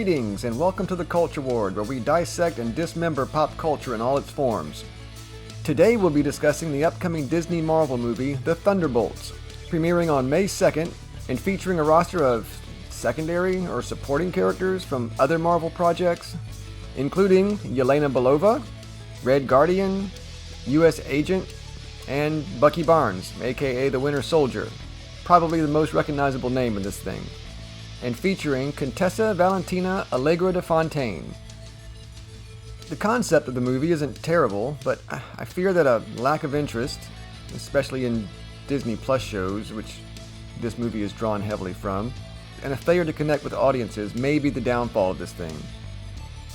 Greetings and welcome to the Culture Ward, where we dissect and dismember pop culture in all its forms. Today we'll be discussing the upcoming Disney Marvel movie, The Thunderbolts, premiering on May 2nd and featuring a roster of secondary or supporting characters from other Marvel projects, including Yelena Belova, Red Guardian, U.S. Agent, and Bucky Barnes, aka the Winter Soldier, probably the most recognizable name in this thing, and featuring Contessa Valentina Allegra de Fontaine. The concept of the movie isn't terrible, but I fear that a lack of interest, especially in Disney Plus shows, which this movie is drawn heavily from, and a failure to connect with audiences may be the downfall of this thing.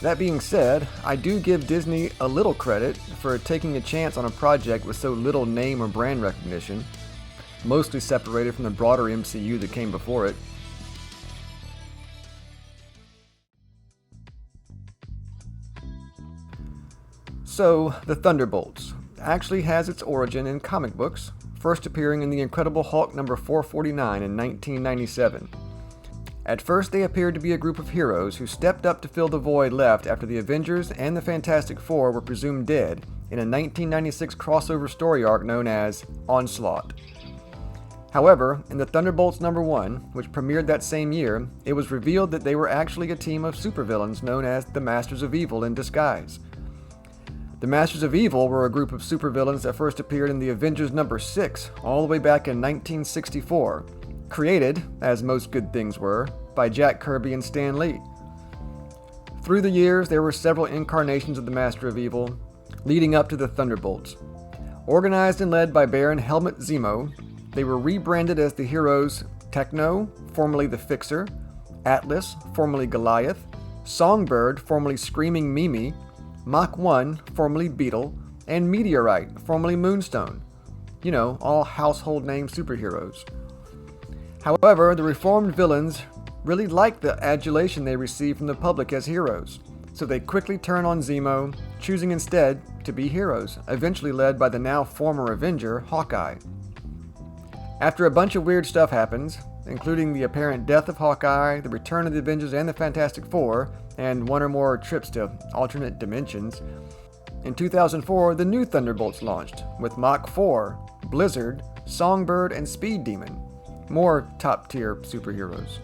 That being said, I do give Disney a little credit for taking a chance on a project with so little name or brand recognition, mostly separated from the broader MCU that came before it. So, The Thunderbolts actually has its origin in comic books, first appearing in The Incredible Hulk number 449 in 1997. At first, they appeared to be a group of heroes who stepped up to fill the void left after the Avengers and the Fantastic Four were presumed dead in a 1996 crossover story arc known as Onslaught. However, in The Thunderbolts number 1, which premiered that same year, it was revealed that they were actually a team of supervillains known as the Masters of Evil in disguise. The Masters of Evil were a group of supervillains that first appeared in the Avengers number 6 all the way back in 1964, created, as most good things were, by Jack Kirby and Stan Lee. Through the years, there were several incarnations of the Master of Evil, leading up to the Thunderbolts. Organized and led by Baron Zemo, they were rebranded as the heroes Techno, formerly the Fixer, Atlas, formerly Goliath, Songbird, formerly Screaming Mimi, Mach 1, formerly Beetle, and Meteorite, formerly Moonstone. You know, all household name superheroes. However, the reformed villains really liked the adulation they received from the public as heroes, so they quickly turn on Zemo, choosing instead to be heroes, eventually led by the now former Avenger, Hawkeye. After a bunch of weird stuff happens, including the apparent death of Hawkeye, the return of the Avengers and the Fantastic Four, and one or more trips to alternate dimensions, in 2004 the new Thunderbolts launched, with Mach 4, Blizzard, Songbird, and Speed Demon, more top-tier superheroes.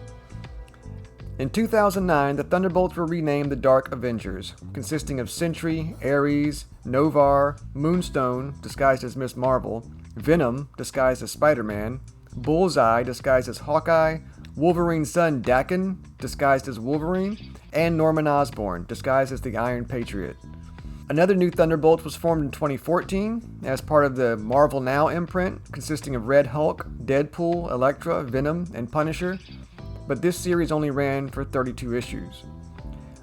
In 2009, the Thunderbolts were renamed the Dark Avengers, consisting of Sentry, Ares, Novar, Moonstone, disguised as Miss Marvel, Venom, disguised as Spider-Man, Bullseye, disguised as Hawkeye, Wolverine's son Daken, disguised as Wolverine, and Norman Osborn, disguised as the Iron Patriot. Another new Thunderbolts was formed in 2014 as part of the Marvel Now imprint, consisting of Red Hulk, Deadpool, Elektra, Venom, and Punisher, but this series only ran for 32 issues.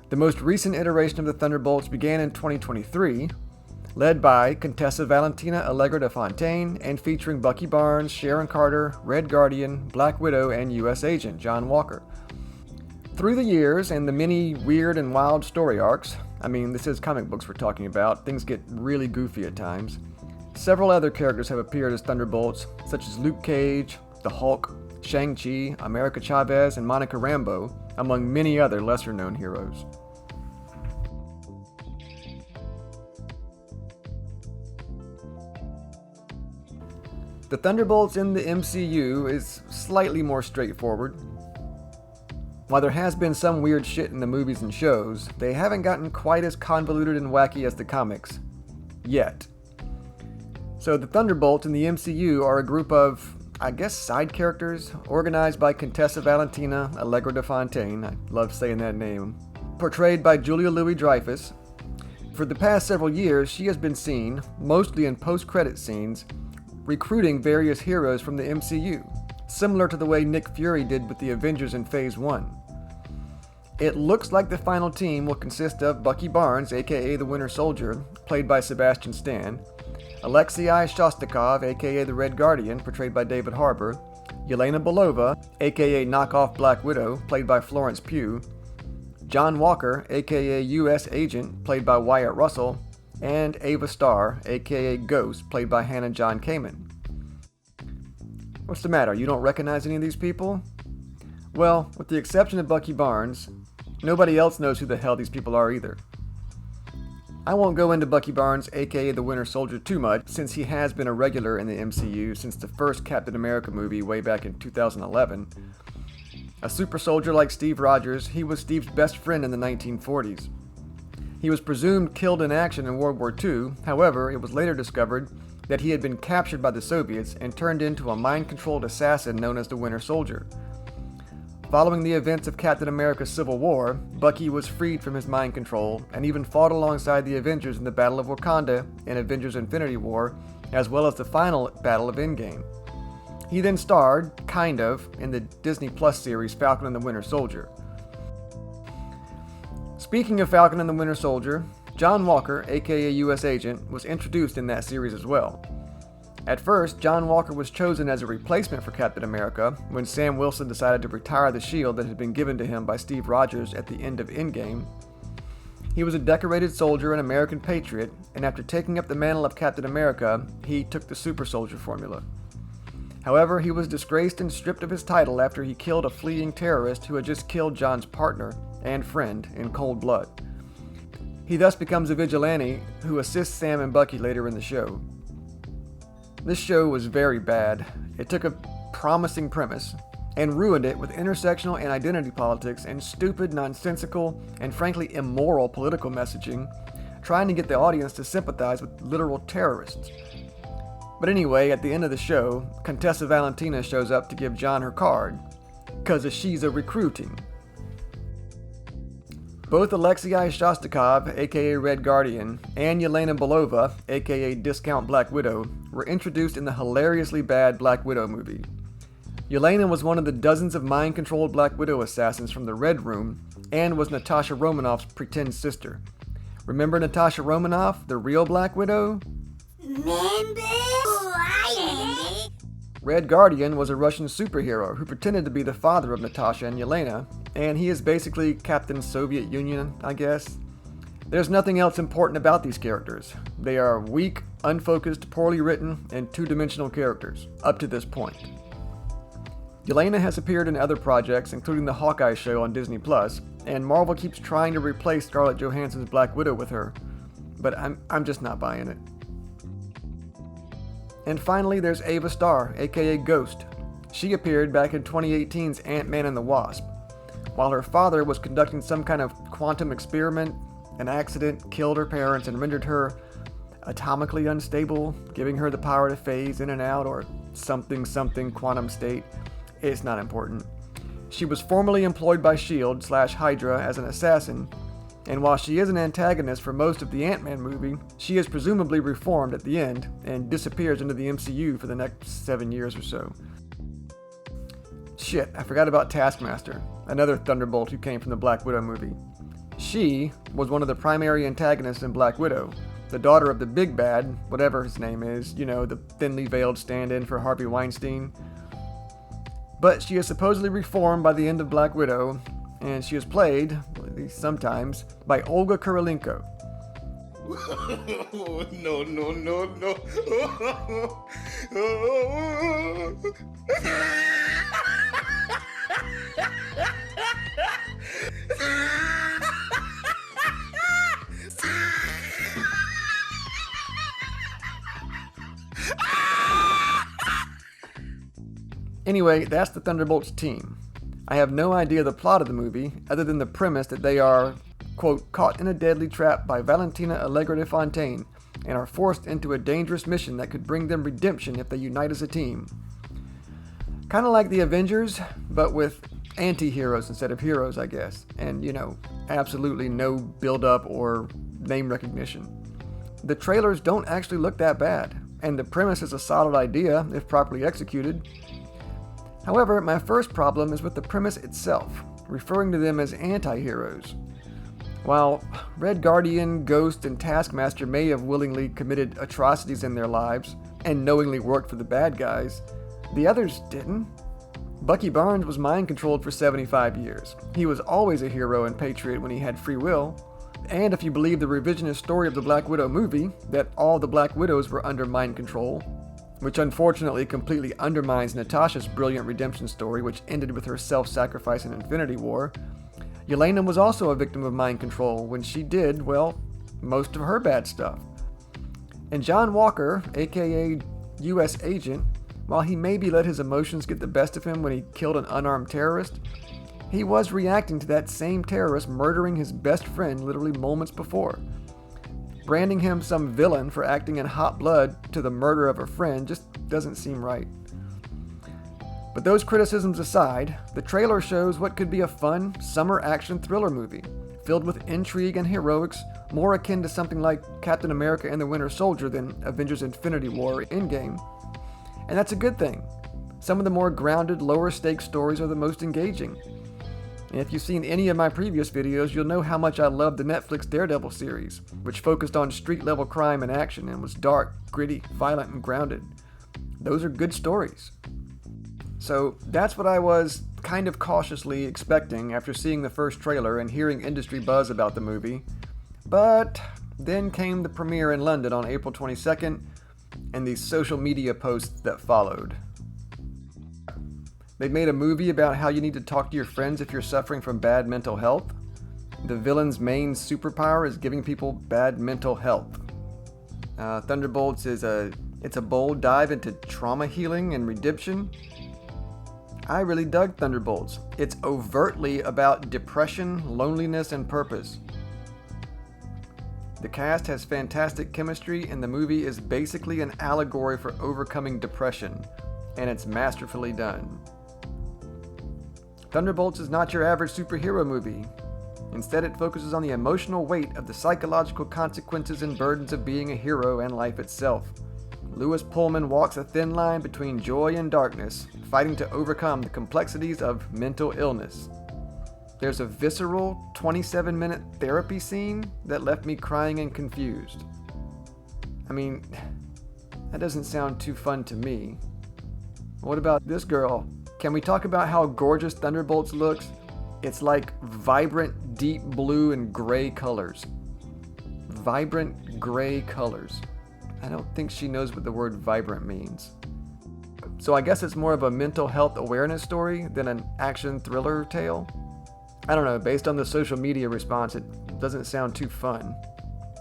The most recent iteration of the Thunderbolts began in 2023, led by Contessa Valentina Allegra de Fontaine and featuring Bucky Barnes, Sharon Carter, Red Guardian, Black Widow, and U.S. Agent John Walker. Through the years and the many weird and wild story arcs, I mean, this is comic books we're talking about, things get really goofy at times, several other characters have appeared as Thunderbolts, such as Luke Cage, the Hulk, Shang-Chi, America Chavez, and Monica Rambeau, among many other lesser-known heroes. The Thunderbolts in the MCU is slightly more straightforward. While there has been some weird shit in the movies and shows, they haven't gotten quite as convoluted and wacky as the comics. Yet. So the Thunderbolts in the MCU are a group of, I guess, side characters, organized by Contessa Valentina Allegra de Fontaine, I love saying that name, portrayed by Julia Louis-Dreyfus. For the past several years, she has been seen, mostly in post-credit scenes, recruiting various heroes from the MCU, similar to the way Nick Fury did with the Avengers in Phase 1. It looks like the final team will consist of Bucky Barnes, aka the Winter Soldier, played by Sebastian Stan, Alexei Shostakov, aka the Red Guardian, portrayed by David Harbour, Yelena Belova, aka knockoff Black Widow, played by Florence Pugh, John Walker, aka U.S. Agent, played by Wyatt Russell, and Ava Starr, aka Ghost, played by Hannah John Kamen. What's the matter, you don't recognize any of these people? Well, with the exception of Bucky Barnes, Nobody else knows who the hell these people are either. I won't go into Bucky Barnes, aka the Winter Soldier, too much, since he has been a regular in the MCU since the first Captain America movie way back in 2011. A super soldier like Steve Rogers, he was Steve's best friend in the 1940s. He was presumed killed in action in World War II, however, it was later discovered that he had been captured by the Soviets and turned into a mind-controlled assassin known as the Winter Soldier. Following the events of Captain America's Civil War, Bucky was freed from his mind control and even fought alongside the Avengers in the Battle of Wakanda in Avengers Infinity War, as well as the final battle of Endgame. He then starred, kind of, in the Disney Plus series Falcon and the Winter Soldier. Speaking of Falcon and the Winter Soldier, John Walker, aka US Agent, was introduced in that series as well. At first, John Walker was chosen as a replacement for Captain America when Sam Wilson decided to retire the shield that had been given to him by Steve Rogers at the end of Endgame. He was a decorated soldier and American patriot, and after taking up the mantle of Captain America, he took the super soldier formula. However, he was disgraced and stripped of his title after he killed a fleeing terrorist who had just killed John's partner and friend in cold blood. He thus becomes a vigilante who assists Sam and Bucky later in the show. This show was very bad. It took a promising premise and ruined it with intersectional and identity politics and stupid, nonsensical, and frankly immoral political messaging, trying to get the audience to sympathize with literal terrorists. But anyway, at the end of the show, Contessa Valentina shows up to give John her card, 'cause she's a recruiting. Both Alexei Shostakov, aka Red Guardian, and Yelena Belova, aka Discount Black Widow, were introduced in the hilariously bad Black Widow movie. Yelena was one of the dozens of mind-controlled Black Widow assassins from the Red Room, and was Natasha Romanoff's pretend sister. Remember Natasha Romanoff, the real Black Widow? Red Guardian was a Russian superhero who pretended to be the father of Natasha and Yelena, and he is basically Captain Soviet Union, I guess. There's nothing else important about these characters. They are weak, unfocused, poorly written, and two-dimensional characters, up to this point. Yelena has appeared in other projects, including the Hawkeye show on Disney+, and Marvel keeps trying to replace Scarlett Johansson's Black Widow with her, but I'm just not buying it. And finally, there's Ava Starr, aka Ghost. She appeared back in 2018's Ant-Man and the Wasp. While her father was conducting some kind of quantum experiment, an accident killed her parents and rendered her atomically unstable, giving her the power to phase in and out or something quantum state. It's not important. She was formerly employed by S.H.I.E.L.D./Hydra as an assassin, and while she is an antagonist for most of the Ant-Man movie, she is presumably reformed at the end and disappears into the MCU for the next 7 years or so. Shit, I forgot about Taskmaster, another Thunderbolt who came from the Black Widow movie. She was one of the primary antagonists in Black Widow, the daughter of the big bad, whatever his name is, the thinly veiled stand-in for Harvey Weinstein. But she is supposedly reformed by the end of Black Widow, and she is played, at least sometimes, by Olga Kurylenko. No. Anyway, that's the Thunderbolts team. I have no idea the plot of the movie, other than the premise that they are, quote, caught in a deadly trap by Valentina Allegra de Fontaine, and are forced into a dangerous mission that could bring them redemption if they unite as a team. Kinda like the Avengers, but with anti-heroes instead of heroes, I guess, and, absolutely no build-up or name recognition. The trailers don't actually look that bad, and the premise is a solid idea if properly executed. However, my first problem is with the premise itself, referring to them as anti-heroes. While Red Guardian, Ghost, and Taskmaster may have willingly committed atrocities in their lives and knowingly worked for the bad guys, the others didn't. Bucky Barnes was mind-controlled for 75 years. He was always a hero and patriot when he had free will. And if you believe the revisionist story of the Black Widow movie, that all the Black Widows were under mind control, which unfortunately completely undermines Natasha's brilliant redemption story, which ended with her self-sacrifice in Infinity War, Yelena was also a victim of mind control when she did, well, most of her bad stuff. And John Walker, aka U.S. Agent, while he maybe let his emotions get the best of him when he killed an unarmed terrorist, he was reacting to that same terrorist murdering his best friend literally moments before. Branding him some villain for acting in hot blood to the murder of a friend just doesn't seem right. But those criticisms aside, the trailer shows what could be a fun summer action thriller movie, filled with intrigue and heroics, more akin to something like Captain America and the Winter Soldier than Avengers Infinity War or Endgame. And that's a good thing. Some of the more grounded, lower stakes stories are the most engaging. And if you've seen any of my previous videos, you'll know how much I love the Netflix Daredevil series, which focused on street-level crime and action and was dark, gritty, violent, and grounded. Those are good stories. So that's what I was kind of cautiously expecting after seeing the first trailer and hearing industry buzz about the movie. But then came the premiere in London on April 22nd and the social media posts that followed. They made a movie about how you need to talk to your friends if you're suffering from bad mental health. The villain's main superpower is giving people bad mental health. Thunderbolts it's a bold dive into trauma healing and redemption. I really dug Thunderbolts. It's overtly about depression, loneliness, and purpose. The cast has fantastic chemistry, and the movie is basically an allegory for overcoming depression, and it's masterfully done. Thunderbolts is not your average superhero movie. Instead, it focuses on the emotional weight of the psychological consequences and burdens of being a hero and life itself. Lewis Pullman walks a thin line between joy and darkness, fighting to overcome the complexities of mental illness. There's a visceral 27-minute therapy scene that left me crying and confused. I mean, that doesn't sound too fun to me. What about this girl? Can we talk about how gorgeous Thunderbolts looks? It's like vibrant deep blue and gray colors. Vibrant gray colors. I don't think she knows what the word vibrant means. So I guess it's more of a mental health awareness story than an action thriller tale. I don't know, based on the social media response, it doesn't sound too fun.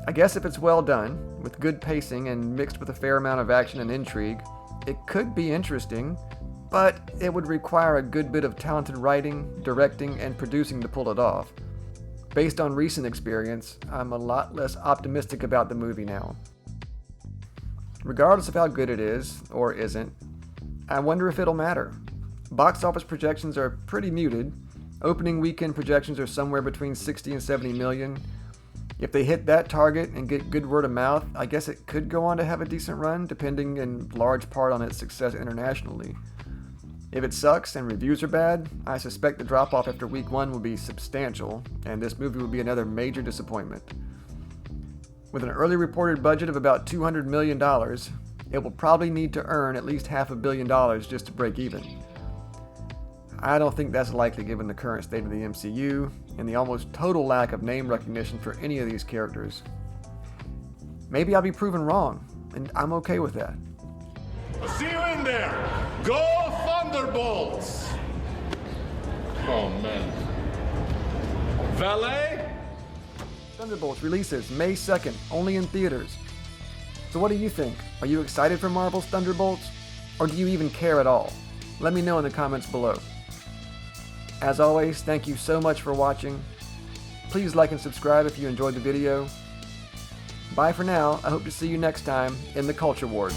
I guess if it's well done, with good pacing and mixed with a fair amount of action and intrigue, it could be interesting, but it would require a good bit of talented writing, directing, and producing to pull it off. Based on recent experience, I'm a lot less optimistic about the movie now. Regardless of how good it is, or isn't, I wonder if it'll matter. Box office projections are pretty muted. Opening weekend projections are somewhere between 60 and 70 million. If they hit that target and get good word of mouth, I guess it could go on to have a decent run, depending in large part on its success internationally. If it sucks and reviews are bad, I suspect the drop-off after week one will be substantial, and this movie will be another major disappointment. With an early reported budget of about $200 million, it will probably need to earn at least $500 million just to break even. I don't think that's likely given the current state of the MCU and the almost total lack of name recognition for any of these characters. Maybe I'll be proven wrong, and I'm okay with that. I'll see you in there. Go Thunderbolts! Oh man. Valet? Thunderbolts releases May 2nd, only in theaters. So what do you think? Are you excited for Marvel's Thunderbolts? Or do you even care at all? Let me know in the comments below. As always, thank you so much for watching. Please like and subscribe if you enjoyed the video. Bye for now. I hope to see you next time in the Culture Ward.